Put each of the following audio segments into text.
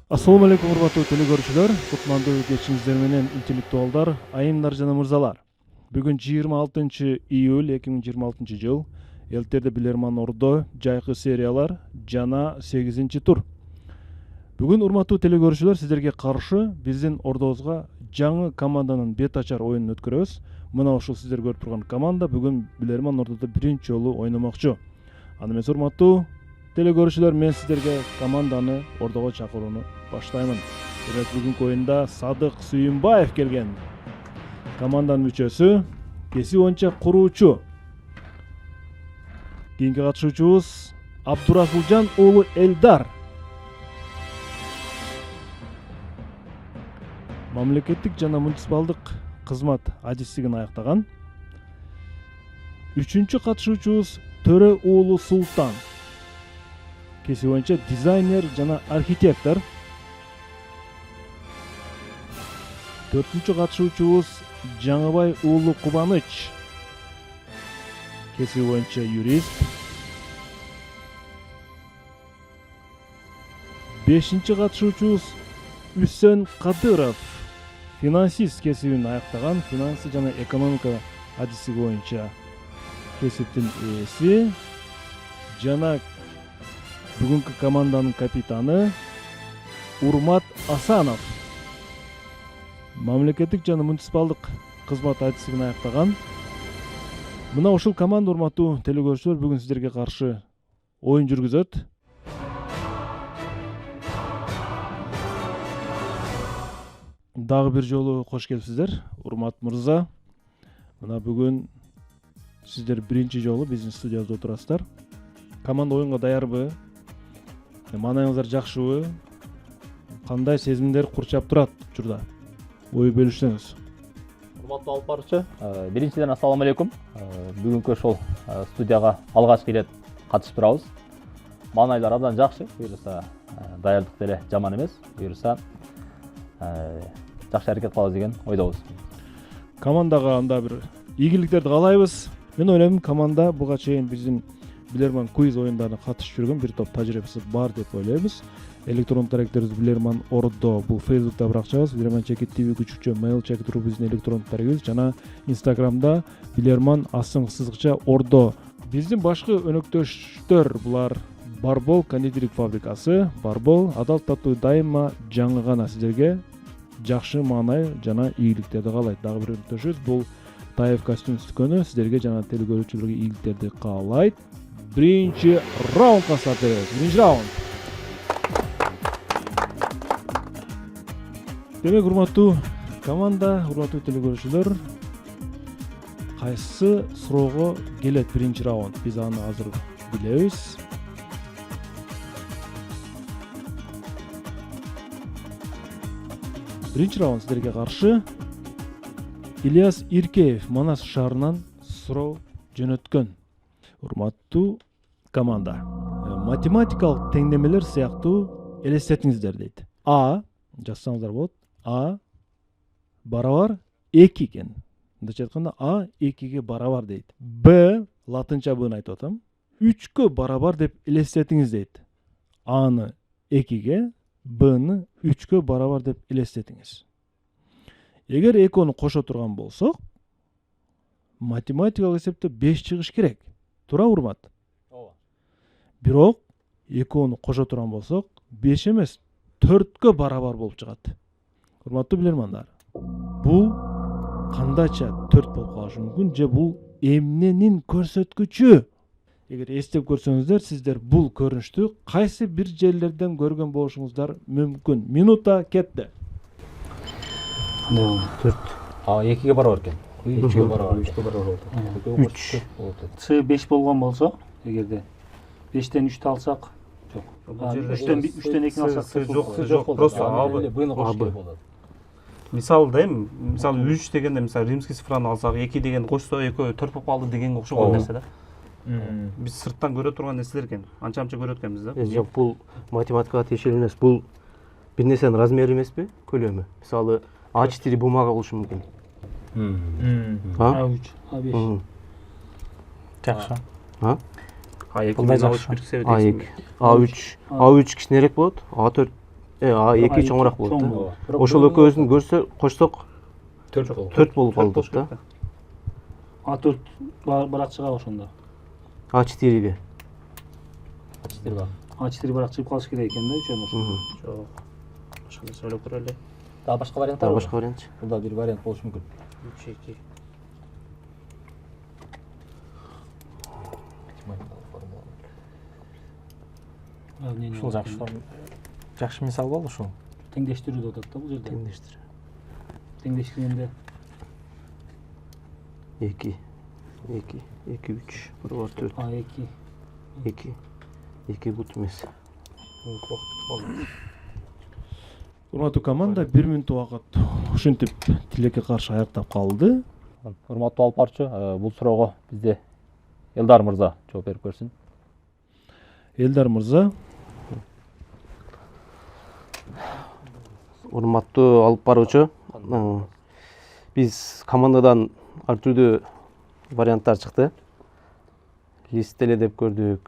Assalamu алейкум, урматтуу телекөрүүчүлөр, кутмандуу кечиңиздер менен интеллектуалдар, айымдар жана мырзалар. Бүгүн 26 июль 2026 жыл. Элтерде Билерман Ордо жайкы сериялар жана 8-тур. Бүгүн урматтуу телекөрүүчүлөр, сиздерге каршы биздин Ордобузга жаңы команданын бет ачар оюнун өткөрөбүз. Мына ушул сиздер көрүп турган команда бүгүн Билерман Ордодо биринчи жолу ойномокчу. Аны эмес урматтуу телекөрүүчүлөр, мен сиздерге команданы Ордого чакырууну баштаймын. Демек бүгүнкү оюнда Садык Сүйүнбаев келген. Команданын мүчөсү, кесип боюнча куруучу. Кийинки катышуучубуз Абдурасулжан уулу Элдар. Мамлекеттик жана муниципалдык кызмат адистигин аяктаган. Үчүнчү катышуучубуз Төрө уулу Султан. Кесип боюнча дизайнер жана архитектор. Төртүнчү катышуучубуз Жаңыбай уулу Кубаныч. Кесип боюнча юрист. Бешинчи катышуучубуз Үсөн Кадыров. Финансист кесибин аяктаган, финансы жана экономика адистиги боюнча кесиптин ээси жана бүгүнкү команданын капитаны Урмат Асанов. Мамлекеттик жана муниципалдык кызмат адистигин аяктаган. Мына ушул команда, урматтуу телекөрүүчүлөр, бүгүн сиздерге каршы оюн жүргүзөт. Дагы бир жолу кош келипсиздер, Урмат мырза. Мына бүгүн сиздер биринчи жолу биздин студиябызда отурасыздар. Команда оюнга даярбы? Маанайыңыздар жакшыбы? Кандай сезимдер курчап турат учурда? Ой бөлүшсөңүз. Урматтуу алып баруучу, биринчиден ассаламу алейкум. Бүгүнкү ошол студияга алгачкы ирет катышып турабыз. Маанайлар абдан жакшы, буюрса даярдык деле жаман эмес. Буюрса жакшы аракет кылабыз деген ойдобуз. Командага анда бир ийгиликтерди каалайбыз. Мен ойлойм, команда буга чейин биздин Билерман квиз оюндарына катышып жүргөн бир топ тажрыйбасы бар деп ойлойбуз. Электрондук даректерибиз Билерман Ордо, бул Facebook'та баракчабыз, Билерман Чекит ТВ күчүкчө mail чекит.ру биздин электрондук дарегибиз жана Instagram'да Билерман астын-сызыкча Ордо. Биздин башкы өнөктөштөр булар Барбол кондитерик фабрикасы. Барбол адал татуу дайыма жаңы гана сиздерге жакшы маанай жана ийгиликтерди каалайт. Дагы бир өнөктөшүбүз бул Таев костюм дүкөнү сиздерге жана телекөрүүчүлөргө ийгиликтерди каалайт. Биринчи раундга старт беребиз. Биринчи раунд. Демек, урматтуу команда, урматтуу телекөрүүчүлөр, кайсы суроого келет биринчи раунд? Биз аны азыр билебиз. Биринчи раунд сиздерге каршы Ильяс Иркеев Манас шаарынан суроо жөнөткөн. Урматтуу команда, математикалык теңдемелер сыяктуу элестетиңиздер дейт. А, жазсаңыздар болот. А барабар 2 экен. Мындайча айтканда А 2-ге барабар дейт. Б, латынча Б-ны айтып атам, 3-кө барабар деп элестетиңиз дейт. А-ны 2-ге, Б-ны 3-кө барабар деп элестетиңиз. Эгер экөөнү кошо турган болсок, математикалык эсепте 5 чыгыш керек. Туура, урмат? Ооба. Бирок экөөнү кошо турган болсок, 5 эмес, 4-кө барабар болуп чыгат. Урматтуу билермандар, бул кандайча 4 болуп калышы мүмкүн, же бул эмненин көрсөткүчү? Эгер эстеп көрсөңүздөр, сиздер бул көрүнүштү кайсы бир жерлерден көргөн болушуңуздар мүмкүн. Минута кетти. 4. А 2-ге барабар экен. 3-кө барабар. 3-кө барабар. 3. С 5 болгон болсо, эгерде 5тен 3тү алсак, жок. 3тен 2-ни алсак, жок, просто Быны кошуш керек болот. Мисалы дейм, мисалы 3 дегенде, мисалы римский цифраны алсак, 2 деген кошсо экөө 4 болуп калды дегенге окшогон нерсе да. Биз сырттан көрө турган нерселер экен. Анча-анча көрөт экенбиз да. Жок, бул математикага тиешелүү эмес. Бул бир нерсенин размери эмеспи, көлөмү. Мисалы А4 бумага болушу мүмкүн. А3, А5. Жакшы. A2 A3 кичинерээк болот. A4 А2 чоңураак болот да. Ооба. Ошол экөөбүздүн кошсок 4 болот. 4 болуп калдык да. А4 баракчыга ошондо. А4ге. А4 барак чыгып калыш керек экен да үчөө ошондо. Жок. Башка нерсе ойлоп көрөлү. Дагы башка варианттар бар. Башка вариантчы. Бул да бир вариант болушу мүмкүн. 3-2. Ушул Жакшы мисал болду ушул. теңдештирүү деп атат да бул жерде. Теңдештир. Теңдештиргенде 2 2 2 3 1 бар 4 А2 2 2 бут эмес. Урматтуу команда 1 мүнөт убакыт ушинтип тилекке каршы аяктап калды. Урматтуу алып барчу, бул суроого бизде Элдар мырза жооп берип көрсүн. Элдар мырза, Урматтуу алып баруучу, биз командадан ар түрдүү варианттар чыкты. Лист деле деп көрдүк,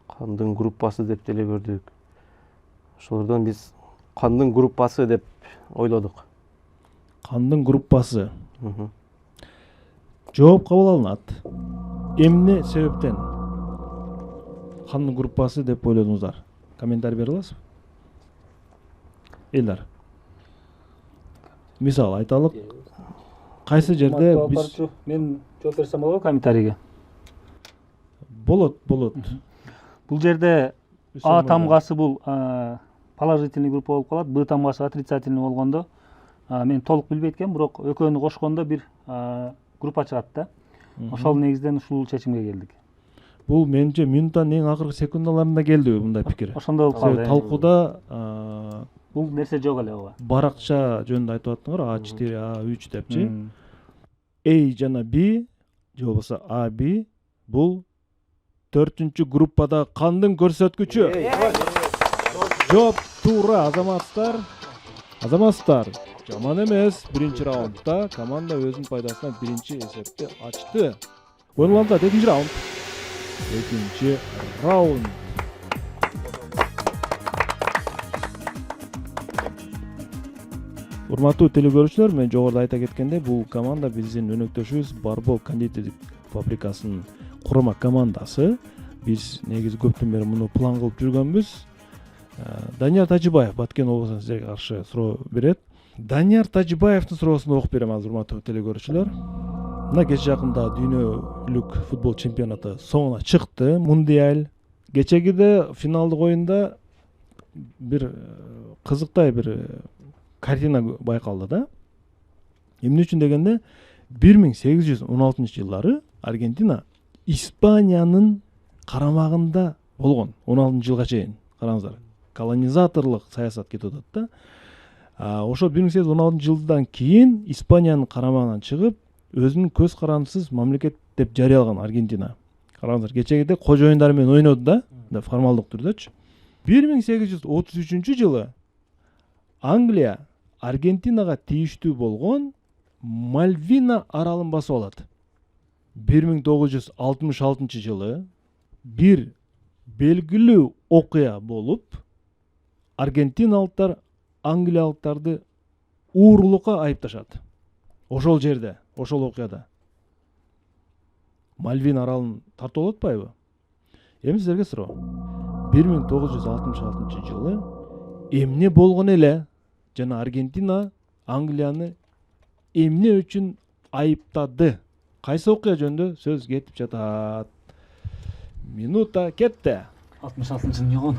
кандын группасы деп деле көрдүк. Ошолордон биз кандын группасы деп ойлодук. кандын группасы. Жооп кабыл алынат. Эмне себептен кандын группасы деп ойлодуңуздар? Комментарий бере аласызбы? Элдар. Мисал айталык. Кайсы жерде биз мен жооп берсем болобу комментарийге? болот. Бул жерде А тамгасы бул положительный группа болуп калат, Б тамгасы отрицательный болгондо мен толук билбейт экенмин, бирок экөөнү кошкондо бир группа чыгат да. Ошол негизден ушул чечимге келдик. Бул менимче минуттан эң акыркы секундаларында келди мындай пикир. Ошондой болуп калды. Талкууда Бул нерсе жок эле ооба. баракча жөнүндө айтып аттыңар, А4, А3 депчи. A жана B же болбосо A, B бул 4-чү группада кандын көрсөткүчү. Жооп туура азаматтар. Азаматтар, жаман эмес. Биринчи раундда команда өзүнүн пайдасына биринчи эсепти ачты. Ойнулганда экинчи раунд. Экинчи раунд. Урматтуу телекөрүүчүлөр, мен жогоруда айта кеткендей, бул команда биздин өнөктөшүбүз Барбол кондитердик фабрикасынын курма командасы. Биз негизи көптөн бери муну план кылып жүргөнбүз. Данияр Тажибаев Баткен облусунан сизерге каршы суроо берет. Данияр Тажибаевдин суроосун окуп берем азыр, урматтуу телекөрүүчүлөр. Мына кеч жакында дүйнөлүк футбол чемпионаты соңуна чыкты, Мундиаль. Кечегиде финалдык оюнда бир кызыктай бир картина байкалды да. Эмне үчүн дегенде 1816-жылдары Аргентина Испаниянын карамагында болгон 16-жылга чейин. Караңыздар, колонизаторлук саясат кетип атат да. Ошо 1816-жылдан кийин Испаниянын карамагынан чыгып, өзүнүн көз карандысыз мамлекет деп жарыялаган Аргентина. Караңыздар, кечегиде кожоюндар менен ойноду да, формалдык түрдөчү. 1833-жылы Англия Аргентинага тийиштүү болгон Мальвина аралын басып алат. 1966-жылы бир белгилүү окуя болуп, аргентиналыктар англиялыктарды уурулукка айыпташат. Ошол жерде, ошол окуяда Мальвина аралын тартып алып атпайбы? Эми силерге суроо. 1966-жылы эмне болгон эле жана Аргентина Англияны эмне үчүн айыптады? Кайсы окуя жөнүндө сөз кетип жатат? Минута кетти. 66-жылы нёгон.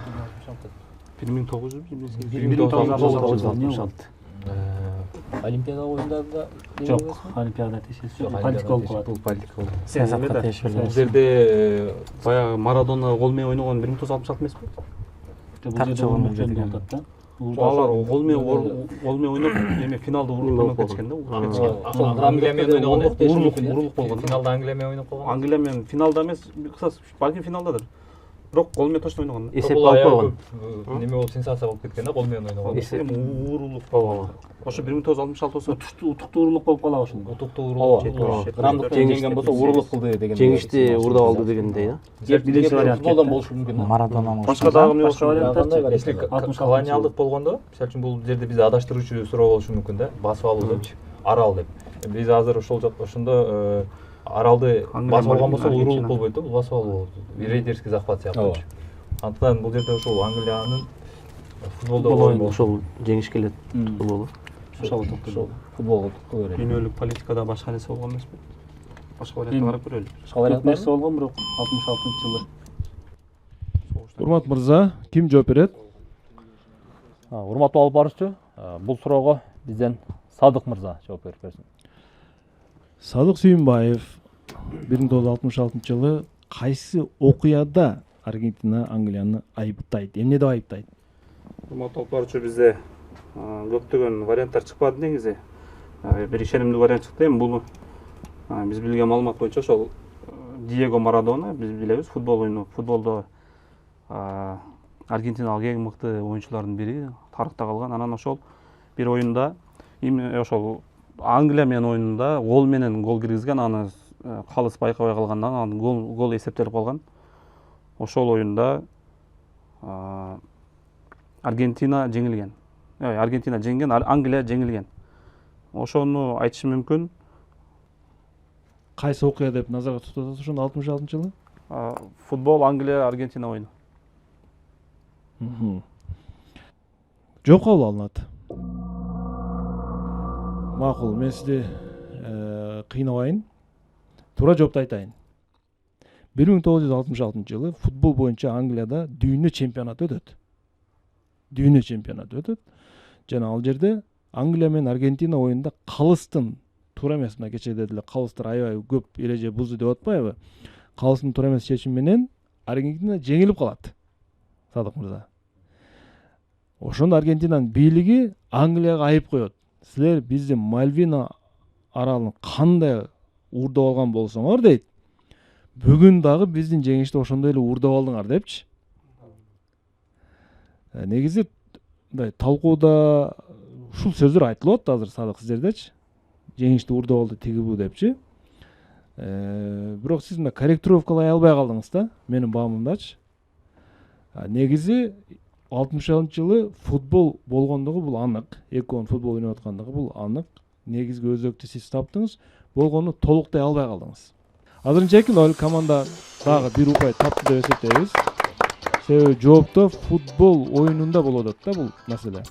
1966. Олимпиада оюндарында Жок, олимпиада тиешеси жок. Политика болуп калат. Бул политика болуп. Саясатка тийиштүү. Бул жерде баягы Марадона гол менен ойногон 1966 эмеспи? Бул жерде ойногон атат да. Алар гол менен ойноп, эме финалда урулуп кетишкен да. Англия менен ойногон урулук болгон. Финалда Англия менен ойноп калган. Англия менен финалда эмес, балким финалдадыр. бирок кол менен точно ойногон да. эсеп алып койгон. Неме болуп сенсация болуп кеткен да, кол менен ойногон. Уурулук ошо 1966 болсо утуктуу урурлук болуп калабы ошол. Утуктуу уруп грамдыкта жеңген болсо урурлук кылды деген. Жеңишти урдап алды дегендей да. Биринчи вариант Футболдон болушу мүмкүн да. Марадона башка дагы эмне болушу варианттар. Если колониалдык болгондо, мисалы үчүн бул жерде бизди адаштыруучу суроо болушу мүмкүн да. Басып алуу депчи, арал деп. Биз азыр ошол ошондо аралды басып алган болсо урурлук болбойт да, бул басып алуу болот. Рейдерский захват сыяктуу. Антан бул жерде ошол Англиянын футболдо ошол жеңиш келет футболу. ошол токтойт. футболго тутку берет. Дүйнөлүк политикада башка нерсе болгон эмеспи? Башка вариантты карап көрөлү. Башка вариант Нерсе болгон бирок 66-жылы. Урмат мырза, ким жооп берет? Урматтуу алып баруучу, бул суроого бизден Садык мырза жооп берип берсин. Садык Сүйүнбаев 1966-жылы кайсы окуяда Аргентина Англияны айыптайт? Эмне деп айыптайт? Урматтуу алып баруучу, бизде көптөгөн варианттар чыкпады негизи. Бир ишенимдүү вариант чыкты. Эми бул биз билген маалымат боюнча ошол Диего Марадона, биз билебиз, футболдо Аргентиналык эң мыкты оюнчулардын бири, тарыхта калган. Анан ошол бир оюнда ошол Англия менен оюнунда гол менен гол киргизген, аны калыс байкабай калгандан анан гол эсептелип калган. Ошол оюнда Аргентина жеңилген. Аргентина жеңген, Англия жеңилген. Ошону айтышым мүмкүн. Кайсы окуя деп назарга тутасыз ошону 66-жылы? Футбол Англия Аргентина оюну. Жооп кабыл алынат. Макул, мен сизди кыйнабайын. Туура жоопту айтайын. 1966-жылы футбол боюнча Англияда дүйнө чемпионаты өтөт. Жана ал жерде Англия менен Аргентина оюнда калыстын туура эмес, мына кечеде деле калыстар аябай көп эреже бузду деп атпайбы? Калыстын туура эмес чечими менен Аргентина жеңилип калат. Садык мырза. Ошондо Аргентинанын бийлиги Англияга айып коет. Силер биздин Мальвина аралын кандай уурдап алган болсоңор дейт. Бүгүн дагы биздин жеңишти ошондой эле уурдап алдыңар депчи. Негизи мындай талкууда ушул сөздөр айтылып атат азыр Садык сиздердечи. Жеңишти уурдап алды тиги бу депчи. Бирок сиз мына корректировкалай албай калдыңыз да, менин баамымдачы. Негизи 60-жылы футбол болгондугу бул анык. Экөөнүн футбол ойноп аткандыгы бул анык. Негизги өзөктү сиз таптыңыз, болгону толуктай албай калдыңыз. Азырынча өл команда дагы бир упай тапты деп эсептейбиз. Себеби жоопто футбол оюнунда болуп атат да бул маселе.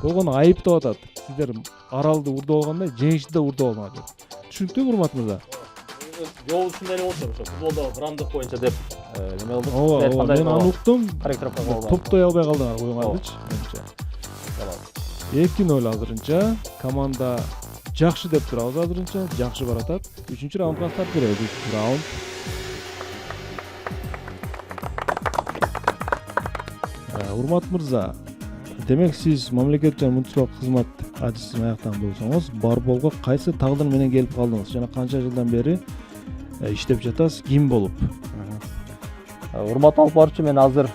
Болгону айыптап атат. Сиздер аралды уурдап алгандай жеңишти да уурдап алдыңар деп. Түшүнүктүүбү, урмат мырза? Жол ушундай эле болчу, ошо футболдо грамдык боюнча деп неме болду. Ооба, мен аны уктум. Корректировка кылган. Топтой албай калдыңар коюңардычы, менимче. 2-0 азырынча команда жакшы деп турабыз азырынча, жакшы баратат. 3-чү раундга старт беребиз. 3-чү раунд. Урмат мырза, демек сиз мамлекет жана муниципалдык кызмат адисин аяктан болсоңуз, Барболго кайсы тагдыр менен келип калдыңыз жана канча жылдан бери иштеп жатасыз, ким болуп? Урматтуу алып баруучу, мен азыр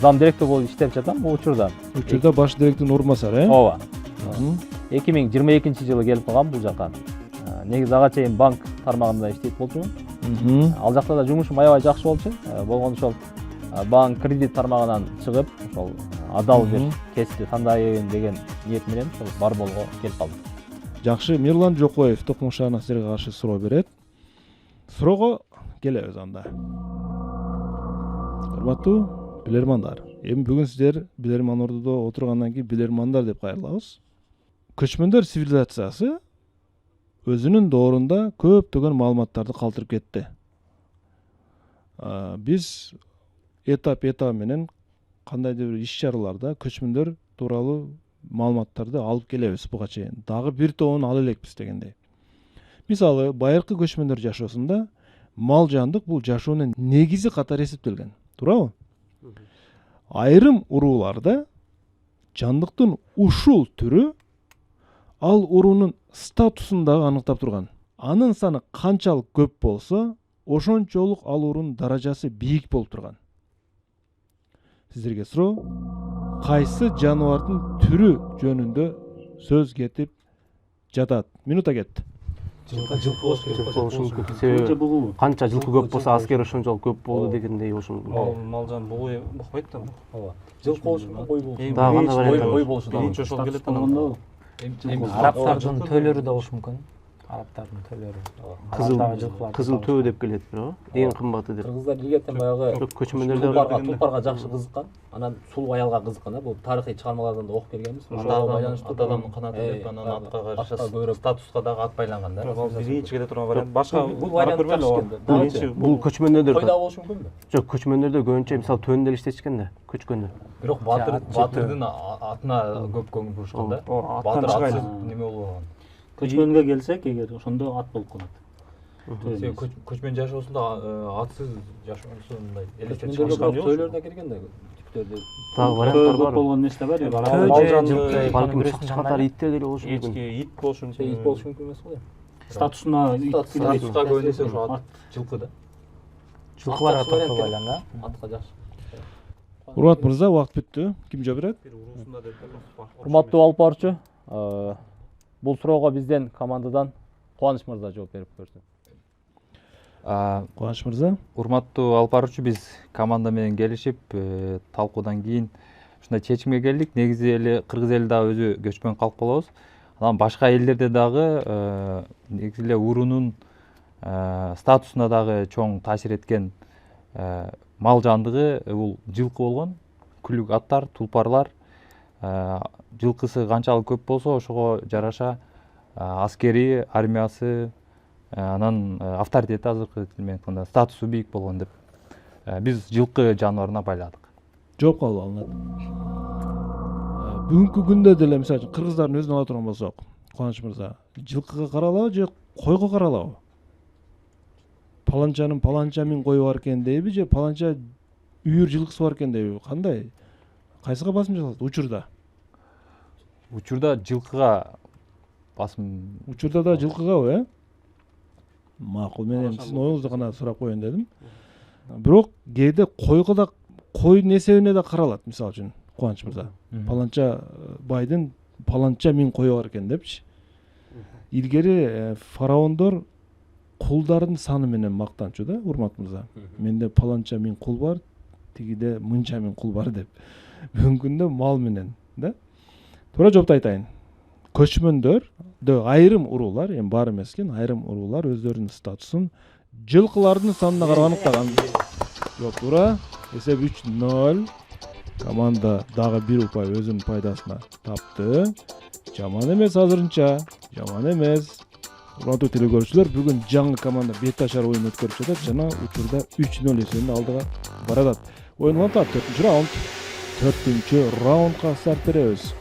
зам директор болуп иштеп жатам бул учурда. Учурда баш директордун орун басары, Ооба. 2022-жылы келип калгам бул жака. Негизи ага чейин банк тармагында иштейт болчумун. Ал жакта да жумушум аябай жакшы болчу. Болгону ошол банк кредит тармагынан чыгып, ошол адал бир кесипти тандайын деген ниет менен ошол Барболго келип калдым. Жакшы, Мирлан Жокоев Токмок шаарына силерге каршы суроо берет. Суроого келебиз анда. Урматтуу билермандар, эми бүгүн сиздер билерман ордудо отургандан кийин билермандар деп кайрылабыз. Көчмөндөр цивилизациясы өзүнүн доорунда көптөгөн маалыматтарды калтырып кетти. Биз этап менен кандайдыр бир иш-чараларда көчмөндөр тууралуу маалыматтарды алып келебиз буга чейин. Дагы бир тобун ала элекпиз дегендей. Мисалы, байыркы көчмөндөр жашоосунда мал жандык бул жашоонун негизи катары эсептелген. Туурабы? Айрым урууларда жандыктын ушул түрү ал уруунун статусун дагы аныктап турган. Анын саны канчалык көп болсо, ошончолук ал уруунун даражасы бийик болуп турган. сиздерге суроо. Кайсы жаныбардын түрү жөнүндө сөз кетип жатат? Минута кетти. Жылкы болушу мүмкүн. Себеби канча жылкы көп болсо аскер ошончолук көп болду дегендей болушу мүмкүн. Малжан бугу бакпайт да. ооба жылкы болушу мүмкүн, кой болушу Дагы кандай вариант бар? кой болушу да Биринчи ошол келет анан. Араптардын төлөрү да болушу мүмкүн. Араптардын төлөрү. Кызыл төө деп келет бирок эң кымбаты деп. кыргыздар илгертен баягы Көчмөндөрдө тулпарга жакшы кызыккан, анан сулуу аялга кызыккан да. Бул тарыхый чыгармалардан да окуп келгенбиз. Адамдын канаты деп анан атка каршы статуска дагы ат байланган да. Ал биринчи келе турган вариант. Башка бул вариант биринчи бул көчмөндөрдө койда болушу мүмкүнбү? жок, көчмөндөрдө көбүнчө мисалы төндө эле иштетишкен да, көчкөндө. Бирок батырдын атына көп көңүл бурушкан да. аттан Батыр чыгайлы. атсыз неме болуп калган. көчмөнгө келсек, эгер ошондо ат болуп калат. Себеби көчмөн жашоосунда атсыз жашоосу мындай элестетип Көчмөндөргө тойлордо кирген да. Типтөрдө Дагы варианттар Көп бар. болгон нерсе бар. Балким чакчакатар иттер деле болушу мүмкүн. Эчки ит болушу мүмкүн. ит болушу мүмкүн эмес го. Статусуна статуска көбүнесе ошо ат жылкы да. Жылкыларга токтолгойлан да. Атка жакшы. Урмат мырза, убакыт бүттү. Ким жооп берет? Урматтуу алып баруучу, бул суроого бизден командадан Кубаныч мырза жооп берип көрсүн. Кубаныч мырза. Урматтуу алып баруучу, биз команда менен келишип, талкуудан кийин ушундай чечимге келдик. Негизи эле кыргыз эли дагы өзү көчмөн калк болобуз. Анан башка элдерде дагы негизи эле урунун статусуна дагы чоң таасир эткен мал жандыгы бул жылкы болгон. Күлүк аттар, тулпарлар. Жылкысы канчалык көп болсо, ошого жараша аскери, армиясы, анан авторитети азыркы тил менен айтканда статусу бийик болгон деп биз жылкы жаныбарына байладык. Жооп кабыл алынат. Бүгүнкү күндө деле мисалы үчүн кыргыздардын өзүн ала турган болсок, Кубаныч мырза, жылкыга каралабы же койго каралабы? Паланчанын паланча миң кою бар экен дейби же паланча үйүр жылкысы бар экен дейби? Кандай? Кайсыга басым жасалат учурда? Учурда жылкыга басым. Учурда да жылкыгабы, Макул, мен эми сиздин оюңузду гана сурап коеюн дедим. Бирок кээде койго да койдун эсебине да каралат, мисалы үчүн, Кубаныч мырза. Паланча байдын паланча миң кою бар экен депчи. Илгери фараондор кулдардын саны менен мактанчу да, Урмат мырза. Менде паланча миң кул бар, тигиде мынча миң кул бар деп. Бүгүнкү күндө мал менен, да? Туура жоопту айтайын. Көчмөндөр айрым уруулар, эми бар эмес экен, айрым уруулар өздөрүнүн статусун жылкылардын санына карап аныктаган. Жок, туура. Эсеп 3-0. Команда дагы бир упай өзүнүн пайдасына тапты. Жаман эмес азырынча, жаман эмес. Урматтуу телекөрүүчүлөр, бүгүн жаңы команда бет ашар оюн өткөрүп жатат жана учурда 3-0 эсебинде алдыга барат. Оюн улантат 4-чү раунд. 4-чү раундга старт беребиз.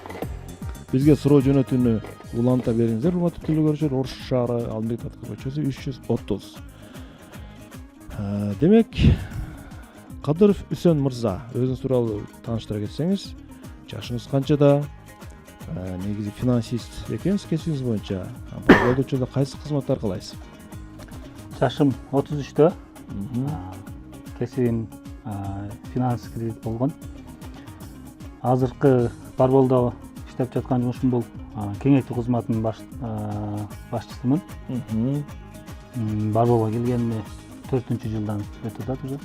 Бизге суроо жөнөтүүнү уланта бериңиздер, урматтуу телекөрүүчүлөр. Ош шаары Алмек Татка көчөсү 330. Демек, Кадыров Үсөн мырза, өзүңүз тууралуу тааныштыра кетсеңиз, жашыңыз канчада? Негизи финансист экенсиз кесибиңиз боюнча. Болдучуда кайсы кызматты аркалайсыз? Жашым 33-тө. Кесибим финанс кредит болгон. Азыркы Барболдо иштеп жаткан жумушум бул кеңейтүү кызматынын башчысымын. Барболго келгениме 4-жылдан өтүп атат уже.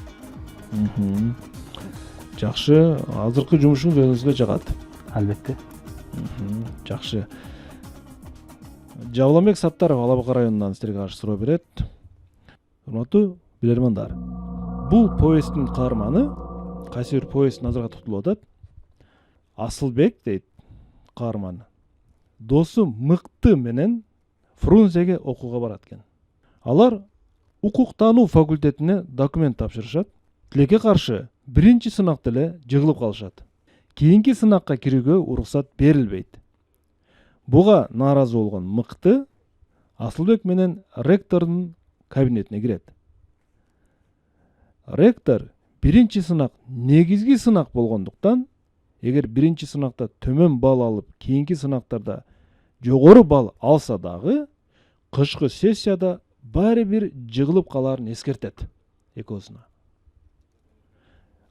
Жакшы, азыркы жумушуңуз өзүңүзгө жагат. Албетте. Жакшы. Жабыланбек Саттаров Алабыка районунан сиздерге каршы суроо берет. Урматтуу билермандар, бул повесттин каарманы кайсы бир повесттин азыркы токтолуп атат. Асылбек дейт каарман. Досу Мыкты менен Фрунзеге окууга барат экен. Алар укуктануу факультетине документ тапшырышат. Тилекке каршы биринчи сынакта эле жыгылып калышат. Кийинки сынакка кирүүгө уруксат берилбейт. Буга нааразы болгон Мыкты Асылбек менен ректордун кабинетине кирет. Ректор биринчи сынак негизги сынак болгондуктан, эгер биринчи сынакта төмөн балл алып, кийинки сынактарда жогору балл алса дагы, кышкы сессияда баары бир жыгылып калаарын эскертет экөөсүнө.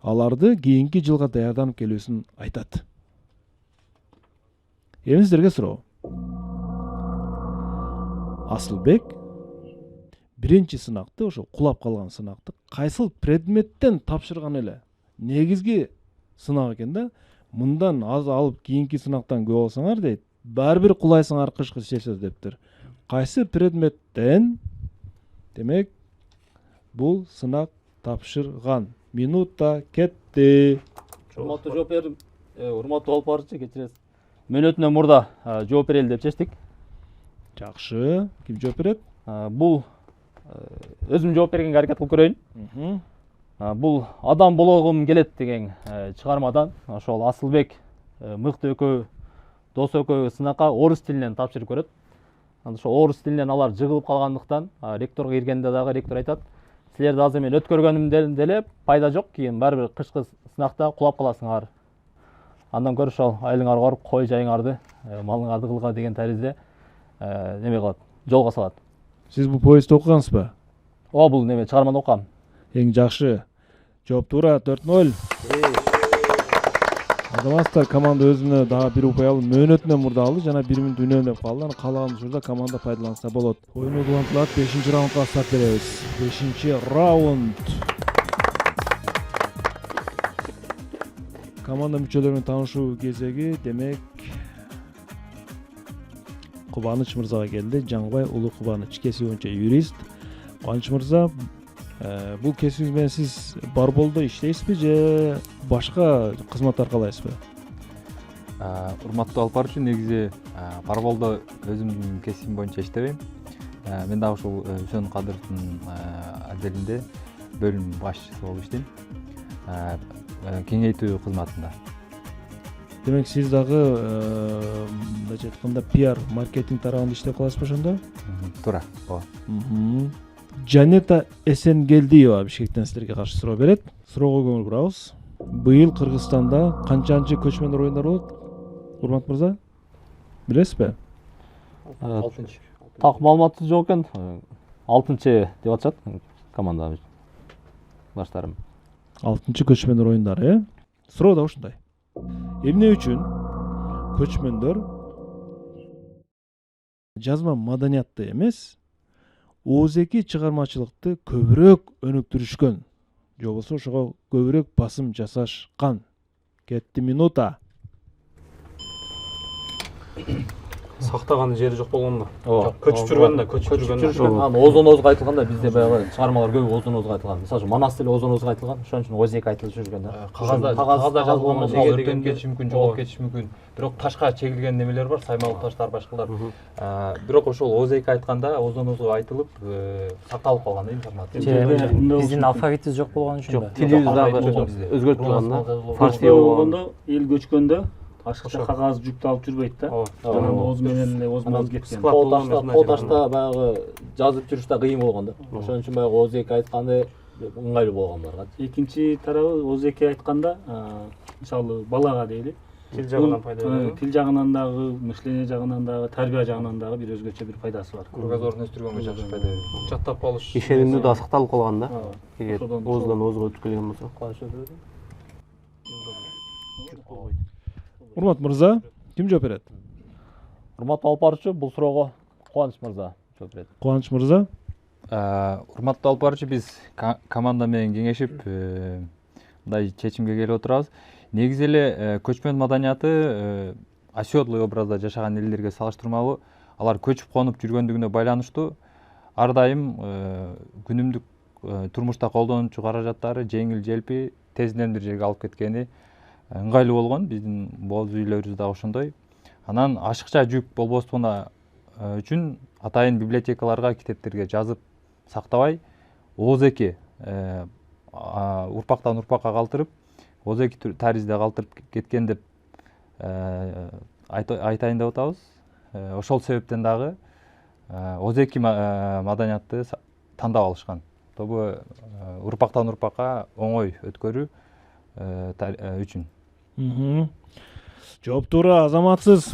аларды кийинки жылга даярданып келүүсүн айтат. Эми сиздерге суроо. Асылбек биринчи сынакты, ошо кулап калган сынакты кайсыл предметтен тапшырган эле? Негизги сынак экен да. Мындан аз алып кийинки сынактан көп алсаңар дейт, баары бир кулайсыңар кышкы сессия дептир. Кайсы предметтен демек бул сынак тапшырган? Минута кетти. Урматтуу жооп бердим. Урматтуу алып барчы, кечиресиз. Мөөнөтүнөн мурда жооп берели деп чечтик. Жакшы. Ким жооп берет? Бул өзүм жооп бергенге аракет кылып көрөйүн. Бул адам болгум келет деген чыгармадан ошол Асылбек мыкты экөө, дос экөө сынакка орус тилинен тапшырып көрөт. Ошо орус тилинен алар жыгылып калгандыктан ректорго киргенде дагы ректор айтат: "Силерди азыр мен өткөргөнүмдөн деле пайда жок, кийин баары бир кышкы сынакта кулап каласыңар. Андан көрө ошол айылыңар барып кой жайыңарды, малыңарды кылга" деген таризде неме кылат, жолго салат. Сиз бул повестти окугансызбы? Ооба, бул неме чыгарманы окугам. Эң жакшы. Жооп туура 4-0. Азаматтар команда өзүнө дагы бир упай алып мөөнөтүнөн мурда алды жана 1 мүнөт үнөмдөп калды. Аны каалаган учурда команда пайдаланса болот. Оюн улантылат. 5-чи раундга старт беребиз. 5-чи раунд. Команда мүчөлөрү менен таанышуу кезеги, демек Кубаныч мырзага келди. Жаңбай Улуу Кубаныч, кесиби боюнча юрист. Кубаныч мырза, бул кесибиңиз менен сиз Барболдо иштейсизби же башка кызмат аркалайсызбы? Урматтуу алып баруучу, негизи Барболдо өзүмдүн кесибим боюнча иштебейм. Мен дагы ушул Үсөн Кадыровдун отделинде бөлүм башчысы болуп иштейм. Кеңейтүү кызматында. Демек сиз дагы мындайча айтканда пиар, маркетинг тарабында иштеп каласызбы ошондо? Туура. Ооба. Жанета Эсенгелдиева Бишкектен силерге каршы суроо берет. Суроого көңүл бурабыз. Быйыл Кыргызстанда канчанчы көчмөндөр оюндар болот? Урмат мырза, билесизби? 6-чы. Так маалыматы жок экен. 6-чы деп атышат команда баштарым. 6-чы көчмөндөр оюндары, Суроо да ушундай. Эмне үчүн көчмөндөр жазма маданиятты эмес, ооздеги чыгармачылыкты көбүрөөк өнүктүрүшкөн, же болбосо ошого көбүрөөк басым жасашкан? Кетти минута. Сактаган жери жок болгондо. Ооба. Көчүп жүргөндө. Анан озон-озго айтылганда бизде баягы чыгармалар көп озон-озго айтылган. Мисалы Манас тили озон-озго айтылган, ошон үчүн озек айтылып жүргөн да. Кагазда жазылган болсо өтүп кетиши мүмкүн, жоголуп кетиши мүмкүн. Бирок ташка чегилген немелер бар, саймалык таштар, башкалар. Бирок ошол озек айтканда озон-озго айтылып, сакталып калган да информация. Биздин алфавитибиз жок болгон үчүн Жок, тилибиз дагы өзгөртүлгөн да. Фарси болгондо эл көчкөндө ашыкча кагаз жүктү алып жүрбөйт да. Анан оз менен эле озмоз кеткен. Поташта баягы жазып жүрүш да кыйын болгон да. Ошон үчүн баягы озек айтканда ыңгайлуу болгон барга. Экинчи тарабы озеке айтканда, мисалы балага дейли. Тил жагынан пайда. Тил жагынан дагы, мышление жагынан дагы, тарбия жагынан дагы бир өзгөчө бир пайдасы бар. Кругозорун өстүргөнгө жакшы пайда берет. Жаттап калыш. Ишенимдүү да сакталып калган да. Эгер ооздан оозго өтүп келген болсо. Урмат мырза, ким жооп берет? Урматтуу алып баруучу, бул суроого Кубаныч мырза жооп берет. Кубаныч мырза. Урматтуу алып баруучу, биз команда менен кеңешип мындай чечимге келип отурабыз. Негизи эле көчмөн маданияты оседлый образда жашаган элдерге салыштырмалуу алар көчүп конуп жүргөндүгүнө байланыштуу ар дайым күнүмдүк турмушта колдонуучу каражаттары жеңил желпи тезден бир жерге алып кеткени ыңгайлуу болгон. Биздин боз үйлөрүбүз да ошондой. Анан ашыкча жүк болбосуна үчүн атайын библиотекаларга, китептерге жазып сактабай, озеки урпактан урпакка калтырып, озеки таризде калтырып кеткен деп айтайын деп атабыз. Ошол себептен дагы озеки маданиятты тандап алышкан. Тобу урпактан урпакка оңой өткөрүү үчүн. Жооп туура, азаматсыз.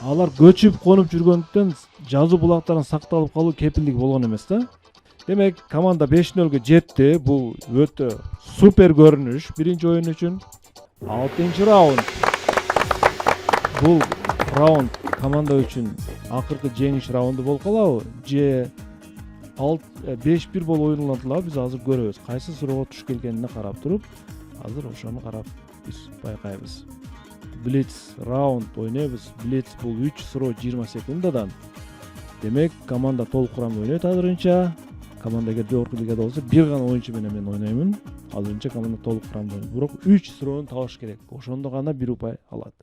Алар көчүп конуп жүргөндүктөн жазуу булактарын сакталып калуу кепилдиги болгон эмес да. Демек команда 5-0 жетти. Бул өтө супер көрүнүш биринчи оюн үчүн. 6-чы раунд. Бул раунд команда үчүн акыркы жеңиш раунду болуп калабы же 5-1 болуп оюнлантылабы биз азыр көрөбүз. Кайсы суроого туш келгенине карап туруп, азыр ошону карап биз байкайбыз. Блиц раунд ойнойбуз. Блиц бул 3 суроо 20 секундадан. Демек команда толук курамда ойнойт азырынча. Команда эгер жогорку лигада болсо бир гана оюнчу менен мен ойноймун. Азырынча команда толук курамда ойнойт. Бирок 3 суроону табыш керек. Ошондо гана бир упай алат.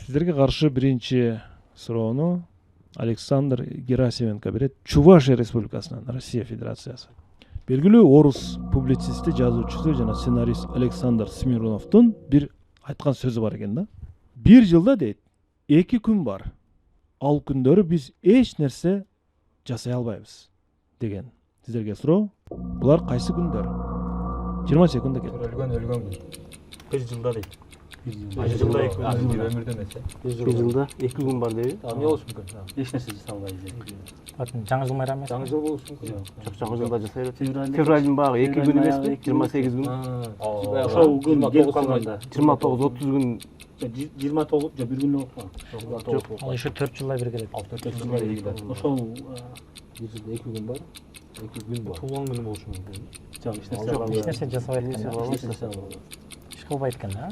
Сиздерге каршы биринчи суроону Александр Герасименко берет. Чувашия Республикасынан, Россия Федерациясы. Белгилүү орус публицисти, жазуучусу жана сценарист Александр Смирновдун бир айткан сөзү бар экен да. Бир жылда дейт, 2 күн бар. Ал күндөрү биз эч нерсе жасай албайбыз деген. Сиздерге суроо, булар кайсы күндөр? 20 секунда келет. Өлгөн күн. Bir жылда дейт. Bir жылда өмүрдө эмес. Bir жылда 2 күн бар дейби? Эмне болушу мүмкүн? Эч нерсе жасай албайбыз. жаңы жыл майрамы эмес. Жаңы жыл болушу мүмкүн. Жок, жаңы жылда жасай берет. Февралдын багы 2 күн эмеспи? 28 күн. Ошол күн келип калганда 29-30 күн 29 же бир күн болуп калган. Ал еще 4 жылда бир келет. Ошол Bir жылда 2 күн бар. 2 күн бар. Туулган күнү болушу мүмкүн. жок эч нерсе Эч албайбыз. нерсе жасабайт экен. Иш кылбайт экен, а?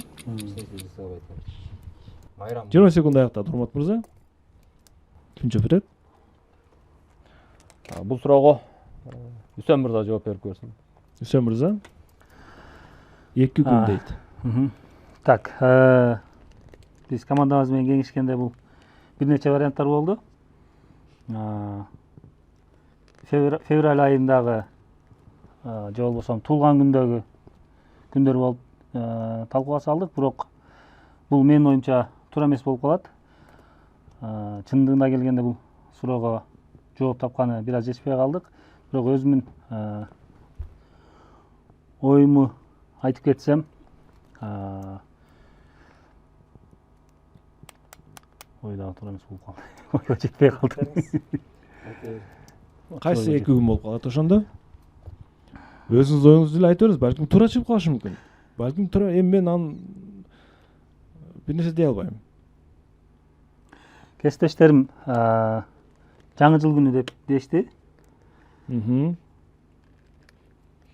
Майрам. 20 секунда аяктады, урматтуу мырза. Ким жооп берет? Бул суроого Үсен мырза жооп берип көрсүн. Үсен мырза. 2 күн дейт. Так, биз командабыз менен кеңешкенде бул бир нече варианттар болду. Февраль айындагы же болбосо туулган күндөгү күндөр болуп талкууга салдык, бирок бул менин оюмча туура эмес болуп калат. Чындыгында келгенде бул суроого жооп тапканы бир аз жетишпей калдык. Бирок өзүмдүн оюму айтып кетсем, ойдагы туура эмес болуп калды. Ойго жетпей калды. Кайсы 2 күн болуп калат ошондо? Өзүңүз оюңузду эле айтып бериңиз, балким туура чыгып калышы мүмкүн. Балким туура, эми мен аны бир нерсе дей албайм. Кесиптештерим жаңы жыл күнү деп дешти.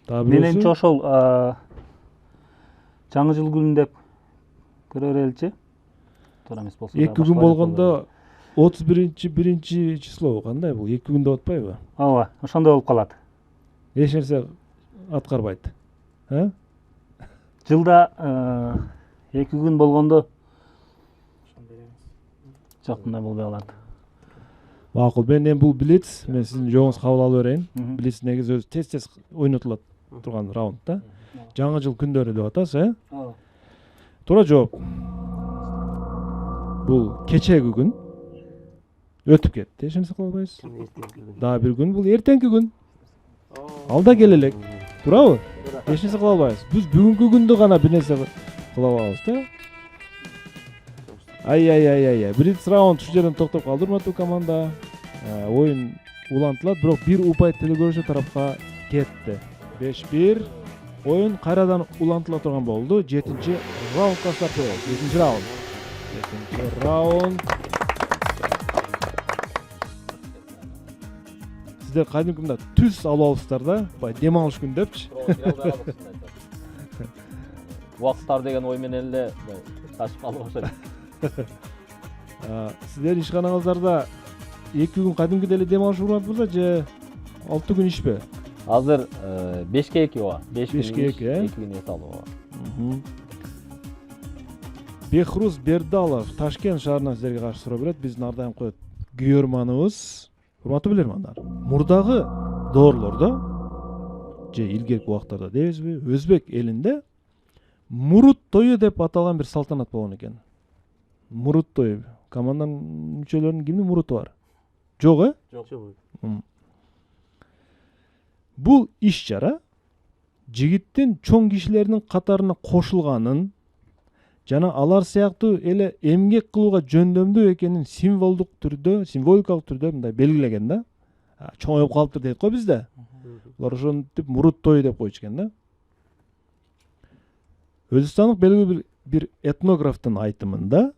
Менимче ошол жаңы жыл күнү деп көрө береличи. Туура эмес болсо. 2 күн болгондо 31-биринчи число кандай бул? 2 күн деп атпайбы? Ооба, ошондой болуп калат. Эч нерсе аткарбайт. Жылда 2 күн болгондо жок, мындай болбой калат. Макул, мен эми бул Блиц, мен сиздин жооңузду кабыл ала берейин. Блиц негизи өзү тез ойнотулат турган раунд да. Жаңы жыл күндөрү деп атасыз, Ооба. Туура жооп. Бул кечеги күн. Өтүп кетти, эч нерсе кыла албайсыз. Дагы бир күн, бул эртеңки күн. Алда келе элек. Туурабы? Эч нерсе кыла албайбыз. Биз бүгүнкү күндө гана бир нерсе кыла алабыз да. Ай. Биринчи раунд ушул жерден токтоп калды, урматтуу команда. Оюн улантылат, бирок бир упай телекөрүүчү тарапка кетти. 5-1. Оюн кайрадан улантыла турган болду. 7-чи раундга старт берет. 7-чи раунд. 7-чи раунд. Сиздер кадимкимде түз алып алыпсыздар да, бай дем алыш күн депчи. Убакыттар деген ой менен эле ташып калып окшойт. Сиздер ишканаңыздарда 2 күн кадимкидей эле дем алыш урматтуу же 6 күн ишпи? Азыр 5-2 ооба. 5-2, 2 күн эс алуу ооба. Бехруз Бердалов Ташкент шаарынан сиздерге каршы суроо берет. Биздин ар дайым коет күйөрманыбыз. Урматтуу билермандар. Мурдагы доорлордо же илгерки убактарда дейбизби, өзбек элинде мурут тою деп аталган бир салтанат болгон экен. Мурут тою. Команданын мүчөлөрүнүн кимдин муруту бар? Жок, Жок. Бул иш-чара жигиттин чоң кишилеринин катарына кошулганын жана алар сыяктуу эле эмгек кылууга жөндөмдүү экенин символикалык түрдө мындай белгилеген да. Чоңоюп калыптыр дейт го бизде. Булар ошентип мурут тою деп койчу экен да. Өзбекстандык белгилүү бир этнографтын айтымында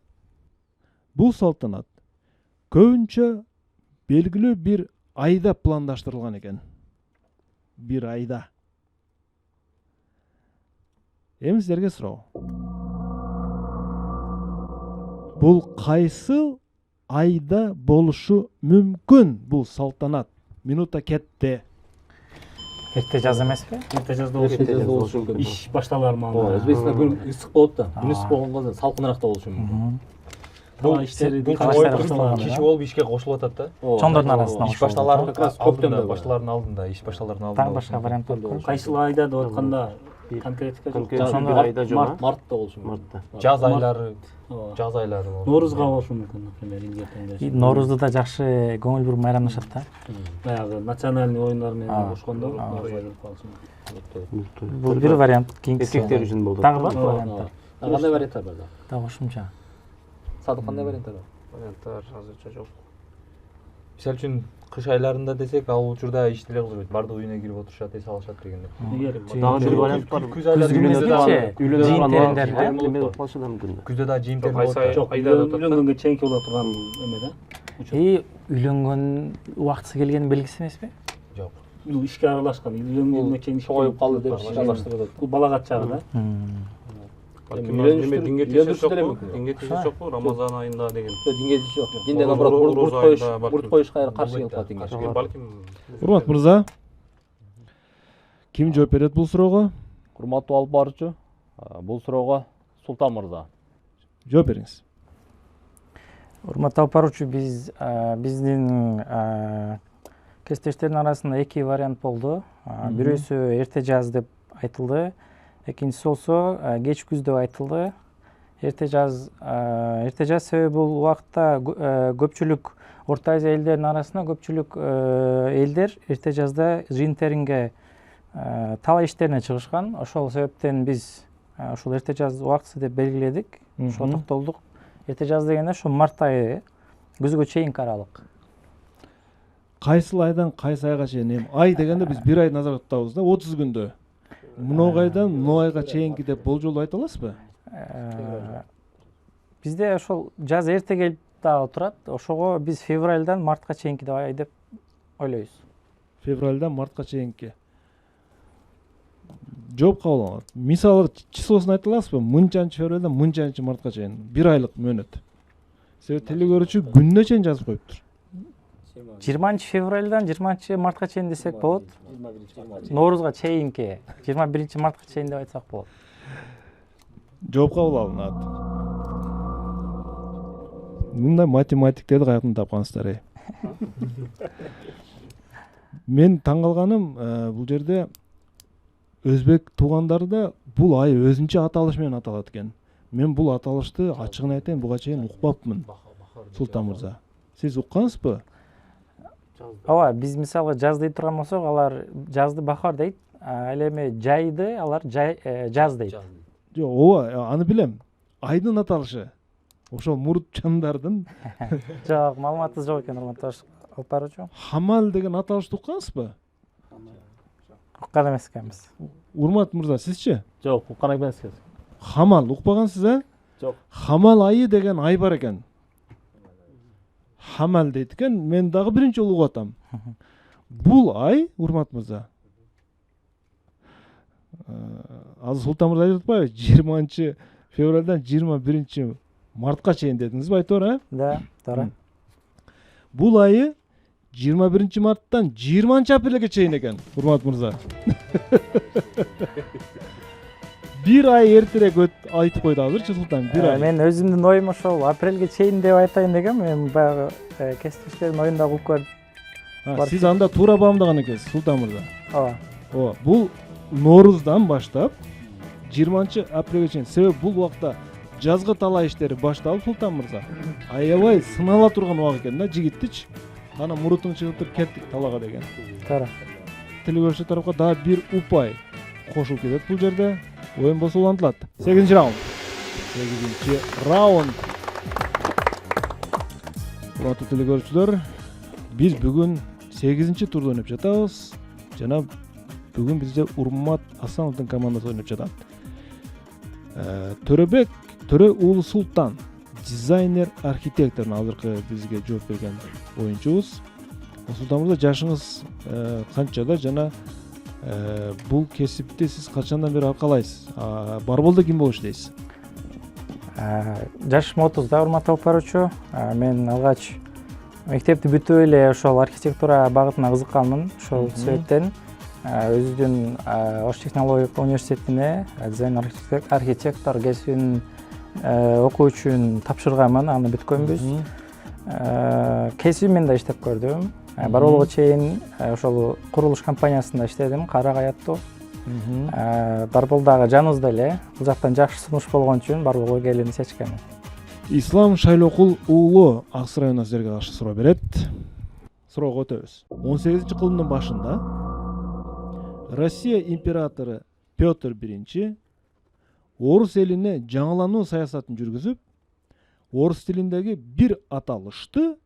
бул салтанат көбүнчө белгилүү бир айда пландаштырылган экен. Бир айда. Эми силерге суроо. Бул кайсы айда болушу мүмкүн бул салтанат? Минута кетти. Эрте жаз эмеспи? Эрте жазда болушу мүмкүн. Иш башталар маалында. Өзбекстанда күн ысык болот да. Күн ысык болгондо салкыныраак да болушу мүмкүн. Бул иштери киши болуп ишке кошулуп атат да. Чоңдордун арасында Иш башталарын көктөмдө башталардын алдында, иш башталардын алдында. Так башка вариант бар. Кайсыл айда деп атканда конкретика жок. Конкретный айда жок. Мартта болушу мүмкүн. Мартта. Жаз айлары, жаз айлары болот. Ноорузга болушу мүмкүн, например, Илгертенде. Ноорузда да жакшы көңүл буруп майрамдашат да. Баягы национальный оюндар менен кошкондо норуз айы болушу мүмкүн. Бул бир вариант. Эркектер үчүн болот. Дагы бар варианттар. Кандай варианттар бар да? Дагы кошумча. Садык кандай варианттар бар? Варианттар азырча жок. Мисалы үчүн кыш айларында десек, ал учурда иш деле кылышпайт. Бардык үйүнө кирип отурушат, эс алышат дегенде. Дагы бир вариант бар. Күз айларында Үйлөнүп калышы да мүмкүн. күздө да жыйынтер болот. Жок, үйлөнгөнгө чейинки боло турган эме да. Үйлөнгөн убактысы келгенин белгиси эмеспи? Жок. Бул ишке аралашкан, үйлөнгөнгө чейин Чоңоюп калды деп шайлаштырып атат. Бул балагат чагы да. Динге тиешеси жокпу? Рамазан айында деген. Динге тиешеси жок. Динде наоборот мурут коюшка каршы келип калат динге. Балким Урмат мырза, ким жооп берет бул суроого? Урматтуу алып баруучу, бул суроого Султан мырза. Жооп бериңиз. Урматтуу алып баруучу, биздин кесиптештердин арасында эки вариант болду. Бирөөсү эрте жаз деп айтылды. Экинчиси болсо кеч күз деп айтылды. Эрте жаз себеби бул убакытта көпчүлүк Орто Азия элдеринин арасында көпчүлүк элдер эрте жазда жыйын-теринге талай иштерине чыгышкан. Ошол себептен биз ушул эрте жаз убактысы деп белгиледик. Ошого токтолдук. Эрте жаз дегенде ошо март айы, күзгө чейинки аралык. Кайсыл айдан кайсы айга чейин? Ай дегенде биз бир ай назарда тутабыз да, 30 күндө. Мынау айдан мынау айга чейинки деп болжолдоо айта аласызбы? Бизде ошол жаз эрте келип дагы турат. Ошого биз февралдан мартка чейинки ай деп ойлойбуз. Февралдан мартка чейинки. Жооп кабыл алынат. Мисалы числосун айта аласызбы? Мынчанчы февралдан мынчанчы мартка чейин. Бир айлык мөөнөт. Себеби телекөрүүчү күнүнө чейин жазып коюптур. 20 февралдан 20 мартка чейин десек болот. Ноорузга чейинки 21 мартка чейин деп айтсак болот. Жооп кабыл алынат. Мындай математиктерди каяктан тапкансыздар? Мен таң калганым, бул жерде өзбек туугандарда бул ай өзүнчө аталыш менен аталат экен. Мен бул аталышты ачыгын айтайын, буга чейин укпапмын. Султан мырза, сиз уккансызбы? Ооба, биз мисалы жаз дей турган болсок, алар жазды бахар дейт, ал эми жайды алар жаз дейт. Жок, ооба, аны билем. Айдын аталышы. Ошол мурутчандардын. Жок, маалыматыбыз жок экен, урматтуу алып баруучу. Хамал деген аталышты уккансызбы? Уккан эмес экенбиз. Урмат мырза, сизчи? Жок, уккан эмеспиз. Хамал укпагансыз, Жок. Хамал айы деген ай бар экен. Хамал дейт экен, мен дагы биринчи жолу угуп атам. Бул ай, урмат мырза. Азыр Султан мырза айтып атпайбы? 20 февралдан 21 мартка чейин дедиңизби, айтор, Да, туура. Бул айы 21 марттан 20 апрелге чейин экен, урмат мырза. Бир ай эртерээк айтып койду азырчы Султан, бир ай. Мен өзүмдүн оюм ошол апрелге чейин деп айтайын дегем, мен баягы кесиптештердин оюнда угуп көрүп. Сиз анда туура баамдаган экенсиз, Султан мырза. Ооба. Ооба, бул Нооруздан баштап 20 апрелге чейин. Себеби бул убакта жазгы талаа иштери башталып, Султан мырза. Аябай сынала турган убак экен да, жигиттичи. Ана мурутун чыгытып кеттик талаага деген. Туура. Телекөрүүчү тарапка дагы бир упай кошулуп кетет бул жерде. Оюн болсо улантылат. 8-раунд. 8-ci rauнд. Урматтуу телекөрүүчүлөр, биз бүгүн 8-ci турду ойноп жатабыз. Жана бүгүн бизде Урмат Асановдун командасы ойноп жатат. Төрө Уулу Султан, дизайнер, архитектор азыркы бизге жооп берген оюнчубуз. Султан мырза, жашыңыз канчада жана бул кесипти сиз качандан бери аркалайсыз? Бар болду ким болуш дейсиз? Жашым 30-да, урматтуу алып баруучу. Мен алгач мектепти бүтүп эле ошол архитектура багытына кызыкканмын. Ошол себептен өзүдүн Ош технологиялык университетине дизайн архитектор кесибин окуу үчүн тапшырганмын, аны бүткөнбүз. Кесибимде иштеп көрдүм. Бар болгого чейин ошол курулуш компаниясында иштедим, Карагай аттуу. Бар болдагы жаныбызда эле, бул жактан жакшы сунуш болгон үчүн бар болго келини чечкенмин. Ислам Шайлокул уулу Ак Сары районунан силерге каршы суроо берет. Суроого өтөбүз. 18-кылымдын башында Россия императору Петр I орус элине жаңылануу саясатын жүргүзүп, орус тилиндеги бир аталышты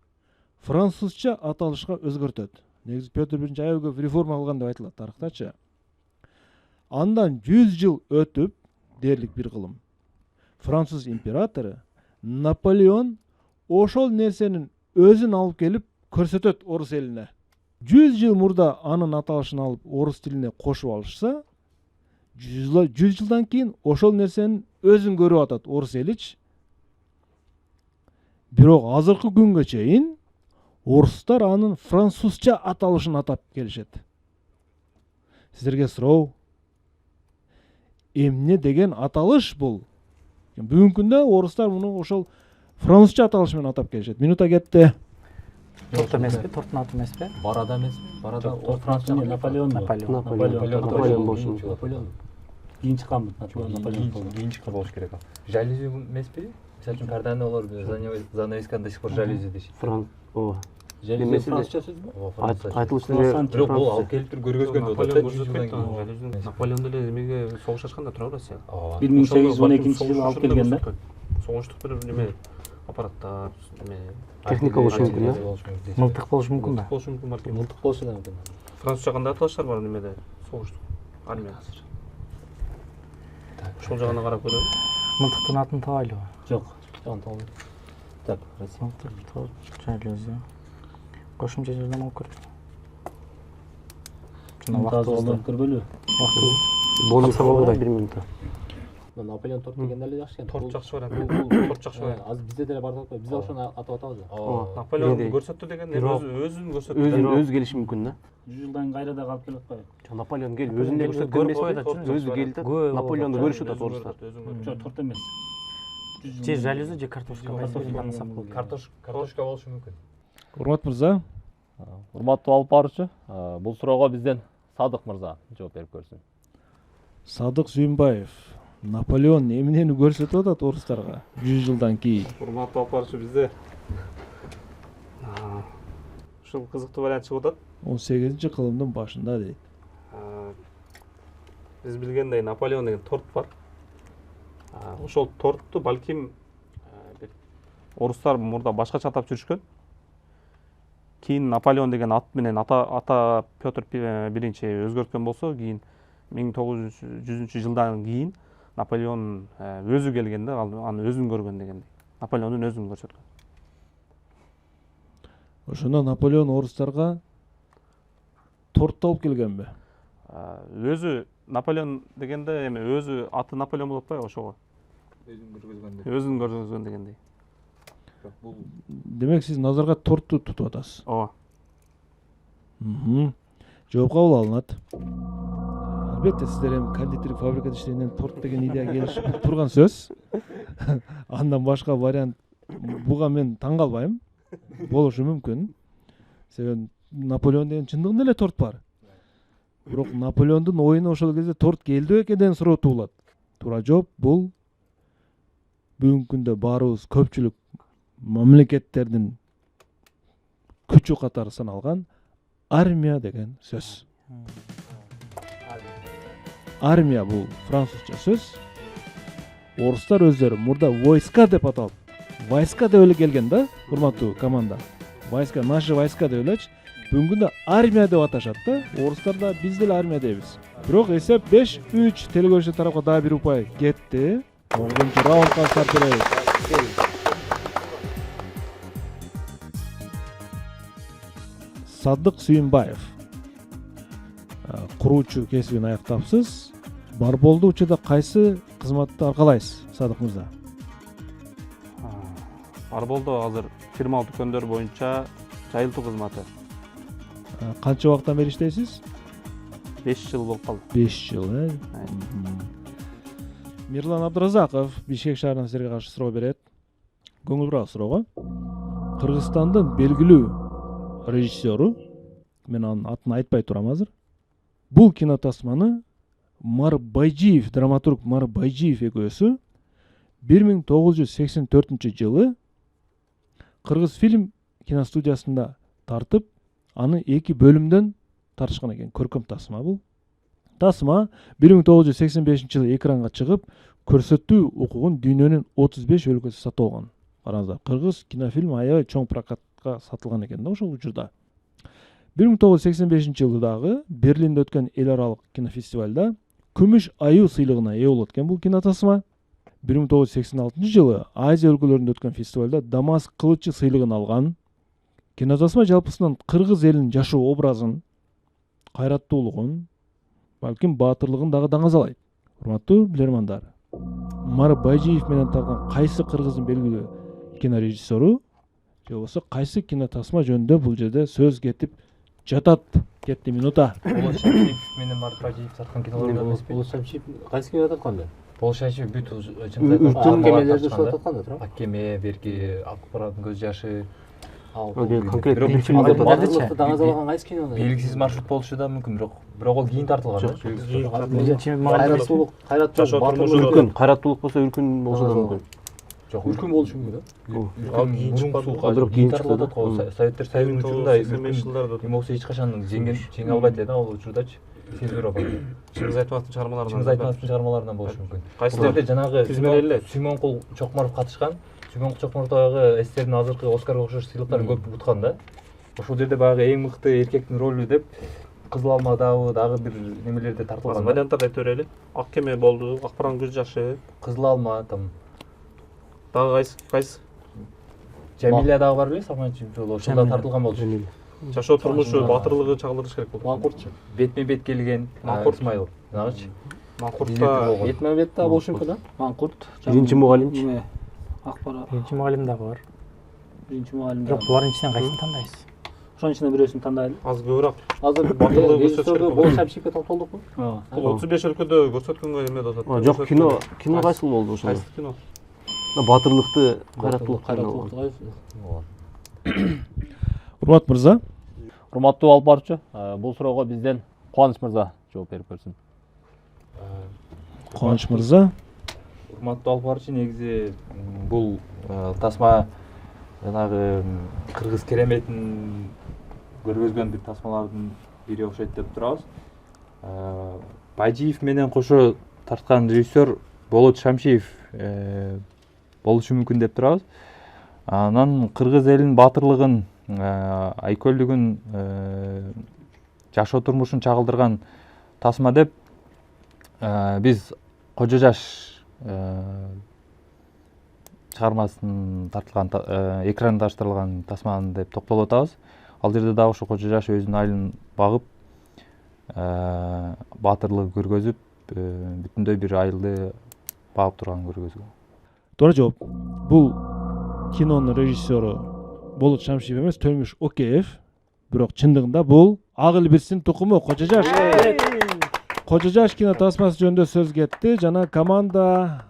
французча аталышка өзгөртөт. Негизи Петр I аябай көп реформа кылган деп айтылат тарыхтачы. Андан 100 жыл өтүп, дээрлик бир кылым, француз императору Наполеон ошол нерсенин өзүн алып келип көрсөтөт орус элине. 100 жыл мурда анын аталышын алып орус тилине кошуп алышса, 100 жылдан кийин ошол нерсенин өзүн көрүп атат орус элич. Бирок азыркы күнгө чейин орустар анын французча аталышын атап келишет. Сиздерге суроо, эмне деген аталыш бул? Бүгүнкү күндө орустар муну ошол французча аталыш менен атап келишет. Минута кетти. Торт эмеспи? Торттун аты эмеспи? Барада эмеспи? Барада о французча Наполеон. Наполеон. Кийин чыкканбы? Кийин чыккан болуш керек ал. Жалюзи эмеспи? Мисалы үчүн кардиналар занавесканы до сих пор жалюзи дешет. Ооба. Жалюзи французча сөзбү? Айтылышы Бирок бул алып келип туруп көргөзгөн болот да 100 жылдан кийин. Наполеон деле эмеге согуш ачкан да тура Россия. 1812-жылы алып келген да. Согуштук бир неме аппараттар, неме техника болушу мүмкүн, Мылтык болушу мүмкүн ба? болушу мүмкүн балким. Мылтык болушу да мүмкүн. Французча кандай аталыштар бар немеде? Согуштук армия. Ошол жагына карап көрөлү. Мылтыктын атын табайлыбы? Жок. Так, Россия. Жалюзи. Кошумча жардам алып көрөт. Жана вакыт алып көрбөлү. Болмаса болду 1 минутта. Наполеон торт деген деле жакшы экен. Торт жакшы барат. Торт жакшы барат. Азыр бизде деле бар да, биз ошону атап атабыз. Наполеон көрсөттү деген өзүн көрсөттү. Өзү келиши мүмкүн да. 100 жылдан кайрада калып келип атпайбы? Наполеон келип өзүн деле көрсөткөн эмес, өзү келди да. Наполеонду көрүшүп атат орустар. Жок, торт эмес. Же жалюзи, же картошка. Картошка болушу мүмкүн. Урмат мырза, Урматтуу алып баруучу, бул суроого бизден Садык мырза жооп берип көрсүн. Садык Сүйүнбаев, Наполеон эмнени көрсөтүп атат орустарга 100 жылдан кийин? Урматтуу алып баруучу, бизде ушул кызыктуу вариант чыгып атат. 18-кылымдын башында дейт. Биз билгендей Наполеон деген торт бар. Ошол тортту балким орустар мурда башкача атап жүрүшкөн. Кийин Наполеон деген ат менен ата Петр I өзгөрткөн болсо, кийин 1900-жылдан кийин Наполеон өзү келген да, аны өзүн көргөн дегендей. Наполеондун өзүн көрсөткөн. Ошондо Наполеон орустарга торт алып келгенби? Өзү Наполеон дегенде эми өзү аты Наполеон болуп атпайбы ошого? Өзүн көргөзгөн дегендей. Демек сиз назарга тортту тутуп атасыз. Ооба. Жооп кабыл алынат. Албетте сиздер эми кондитердик фабрикада иштегенден торт деген идея келишип турган сөз. Андан башка вариант буга мен таң калбайм. Болушу мүмкүн. Себеби Наполеон деген чындыгында эле торт бар. Бирок Наполеондун оюна ошол кезде торт келди бекен деген суроо туулат. Туура жооп бул бүгүнкү күндө баарыбыз көпчүлүк мамлекеттердин күчү катары саналган армия деген сөз. Армия бул французча сөз. орустар өздөрү мурда войска деп аталып, войска деп эле келген да, урматтуу команда. Войска, наши войска деп элечи. Бүгүнкү күндө армия деп аташат да. Орустар да биз деле армия дейбиз. Бирок эсеп 5-3 телекөрүүчү тарапка дагы бир упай кетти. 10-раундга старт беребиз. Садык Сүйүнбаев. Куруучу кесибин аяктапсыз. Бар болду учурда кайсы кызматты аркалайсыз, Садык мырза? Бар болду азыр фирмалуу дүкөндөр боюнча жайылтуу кызматы. Канча убакыттан бери иштейсиз? 5 жыл болуп калды. 5 жыл, Мирлан Абдыразаков Бишкек шаарынан силерге каршы суроо берет. Көңүл бурабыз суроого. Кыргызстандын белгилүү режиссеру, мен анын атын айтпай турам азыр. Бул кинотасманы Мар Байжиев, драматург Мар Байжиев экөөсү 1984 жылы Кыргыз фильм киностудиясында тартып, аны 2 бөлүмдөн тартышкан экен. Көркөм тасма бул. Тасма 1985 жылы экранга чыгып, көрсөтүү укугун дүйнөнүн 35 өлкөсү сатып алган. Караңыздар, кыргыз кинофильм аябай чоң прокатка сатылган экен да ошол учурда. 1985 жылы дагы Берлинде өткөн эл аралык кинофестивалда Күмүш аю сыйлыгына ээ болот экен бул кинотасма. 1986 жылы Азия өлкөлөрүндө өткөн фестивалда Дамаск кылычы сыйлыгын алган. Кинотасма жалпысынан кыргыз элинин жашоо образын, кайраттуулугун, балким баатырлыгын дагы даңазалайт. Урматтуу билермандар, Мар Байжиев менен тарткан кайсы кыргыздын белгилүү кинорежиссеру же болбосо кайсы кинотасма жөнүндө бул жерде сөз кетип жатат. Кетти минута. Болот Шамшиев менен Мар Байжиев тарткан кинолордон эмеспи? Болот Шамшиев кайсы кино атканда? Болот Шамшиев бүт Үлкөн кемелерди ушул атканда туурабы? Ак кеме, берки Ак Бурандын көз жашы. Конкреттүү бир фильм деп атат. Даңазалаган кайсы кино? Белгисиз маршрут болушу да мүмкүн, бирок ол кийин тартылган да. Үлкөн кайраттуулук болсо үлкөн болсо да мүмкүн. Жок, үлкөн болушу мүмкүн да. Ал кийин чыккан. Бирок кийин чыкты да. Советтер Союзунун учурунда 85 жылдарда эми болсо эч качан жеңе албайт эле да ал учурдачы. Цензура бар. Чыңгыз Айтматовдун чыгармаларынан. Чыңгыз Айтматовдун чыгармаларынан болушу мүмкүн. Кайсы Жерде жанагы тизмелеле. Сүймөнкул Чокмаров катышкан. Сүймөнкул Чокмаров дагы СССРдин азыркы Оскарга окшош сыйлыктарын көп уткан да. Ошол жерде баягы эң мыкты эркектин ролу деп Кызыл алма дагы бир немелерде тартылган. Варианттарды айтып берели. Ак кеме болду, Ак Буран көз жашы. Кызыл алма там. Дагы кайсы? Жамиля дагы бар белесиз, ошондо тартылган болчу. Жашоо турмушу, баатырлыгы чагылдырыш керек болду. Маңкуртчу. Бетме-бет келген, Исмайыл. Дагычы. Маңкуртта Бетме-бет да болушу мүмкүн да? Маңкурт. Биринчи мугалимчи. Акбара. Биринчи мугалим да бар. Биринчи мугалим. Бирок булардын ичинен кайсысын тандайсыз? Ошонун ичинен бирөөсүн тандайлы. аз көбүрөөк. Азыр Батырлыгы режиссерду Болот Шамшиевке тартылдыкпы? Бул 35 өлкөдө көрсөткөнгө эме деп атат. Жок, кино кайсыл болду ошол? Кайсы кино? Батырлыкты, кайраттуулукту. Урмат мырза, Урматтуу алып баруучу, бул суроого бизден Кубаныч мырза жооп берип берсин. Кубаныч мырза. Урматтуу алып баруучу, негизи бул тасма жанагы кыргыз кереметин көргөзгөн бир тасмалардын бири окшойт деп турабыз. Байжиев менен кошо тарткан режиссер Болот Шамшиев болушу мүмкүн деп турабыз. Анан кыргыз элинин баатырлыгын, айкөлдүгүн, жашоо турмушун чагылдырган тасма деп биз Кожо жаш чыгармасын тартылган, экрандаштырылган тасманы деп токтолуп атабыз. Ал жерде дагы ошо Кожо жаш өзүнүн айылын багып, баатырлык көргөзүп, бүтүндөй бир айылды багып турганын көргөзгөн. Туура жооп. Бул кинонун режиссеру Болот Шамшиев эмес, Төлмүш Океев. Бирок чындыгында бул ак эл бирсин тукуму Кожо жаш. Кожо жаш кино тасмасы жөнүндө сөз кетти. Жана команда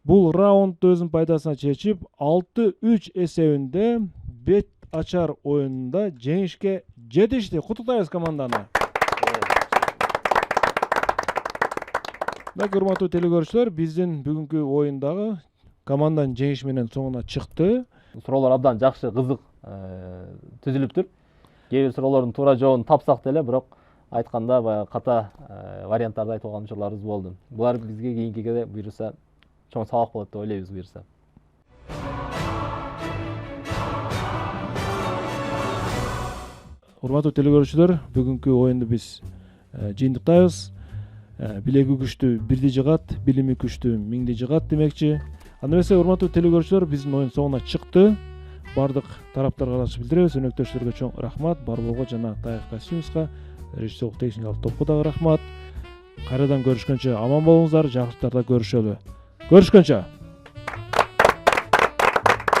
бул раундду өзүнүн пайдасына чечип, 6-3 эсебинде бет ачар оюнунда жеңишке жетишти. Куттуктайбыз команданы. Мына урматтуу телекөрүүчүлөр, биздин бүгүнкү оюндагы команданын жеңиши менен соңуна чыкты. Суроолор абдан жакшы, кызык түзүлүптүр. Кээ бир суроолордун туура жообун тапсак деле, бирок айтканда баягы ката варианттарды айтып алган учурларыбыз болду. Булар бизге кийинкиге буюрса чоң сабак болот деп ойлойбуз буюрса. Урматтуу телекөрүүчүлөр, бүгүнкү оюнду биз жыйынтыктайбыз. Билеги күчтүү бирди жыгат, билими күчтүү миңди жыгат демекчи. Анда эмесе урматтуу телекөрүүчүлөр, биздин оюн соңуна чыкты. Бардык тараптарга каршы билдиребиз. Өнөктөштөргө чоң рахмат. Барболго жана Таев Касимовска, режиссерлук техникалык топко дагы рахмат. Кайрадан көрүшкөнчө аман болуңуздар, жакшы көрүшөлү. Көрүшкөнчө.